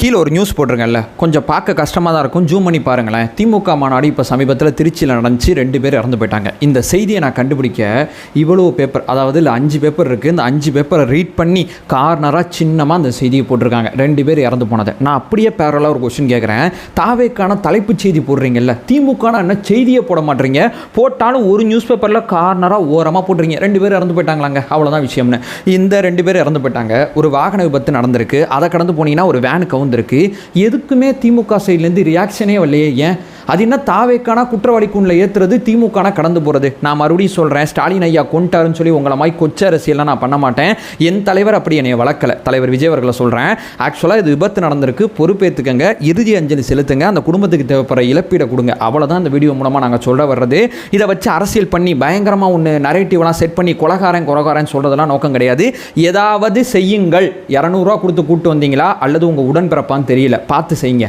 கீழே ஒரு நியூஸ் போட்டிருக்கேன்ல, கொஞ்சம் பார்க்க கஷ்டமாக தான் இருக்கும், ஜூம் பண்ணி பாருங்களேன். திமுக மாநாடு இப்போ சமீபத்தில் திருச்சியில் நடந்துச்சு, 2 பேர் இறந்து போயிட்டாங்க. இந்த செய்தியை நான் கண்டுபிடிக்க இவ்வளோ பேப்பர், அதாவது இல்லை 5 பேப்பர் இருக்குது, இந்த 5 பேப்பரை ரீட் பண்ணி கார்னராக சின்னமாக அந்த செய்தியை போட்டிருக்காங்க, 2 பேர் இறந்து போனது. நான் அப்படியே பேரலாக ஒரு கொஸ்டின் கேட்குறேன். தாவேக்கான தலைப்பு செய்தி போடுறீங்கல்ல, திமுகனா என்ன செய்தியை போட மாட்டீங்க, போட்டாலும் ஒரு நியூஸ் பேப்பரில் கார்னராக ஓரமாக போடுறீங்க, 2 பேர் இறந்து போயிட்டாங்களாங்க, அவ்வளோதான் விஷயம்னு. இந்த 2 பேர் இறந்து போயிட்டாங்க. ஒரு வாகன விபத்து நடந்திருக்கு, அதை கடந்து போனீங்கன்னா ஒரு வேனு கவுந்திருக்கு. எதுக்குமே திமுக சைட்லேருந்து ரியாக்ஷனே வரலையே, ஏன்? அது என்ன தாவேக்கான குற்றவாளி கூண்டில் ஏற்றுறது, திமுகனா கடந்து போகிறது? நான் மறுபடியும் சொல்கிறேன், ஸ்டாலின் ஐயா கொண்டாருன்னு சொல்லி உங்களை மாதிரி கொச்ச அரசியல்லாம் நான் பண்ண மாட்டேன். என் தலைவர் அப்படி என்னை வளர்க்கலை. தலைவர் விஜய் அவர்களை சொல்கிறேன், ஆக்சுவலாக இது விபத்து நடந்திருக்கு, பொறுப்பேற்றுக்கங்க, இறுதி அஞ்சலி செலுத்துங்க, அந்த குடும்பத்துக்கு தேவைப்படுற இழப்பீடை கொடுங்க, அவ்வளோதான் இந்த வீடியோ மூலமாக நாங்கள் சொல்ல வர்றது. இதை வச்சு அரசியல் பண்ணி பயங்கரமாக ஒன்று நரேட்டிவ்லாம் செட் பண்ணி கொலகாரன் சொல்கிறதெல்லாம் நோக்கம் கிடையாது. ஏதாவது செய்யுங்கள். 200 ரூபா கொடுத்து கூப்பிட்டு வந்தீங்களா அல்லது உங்கள் உடன்பிறப்பான்னு தெரியல, பார்த்து செய்யுங்க.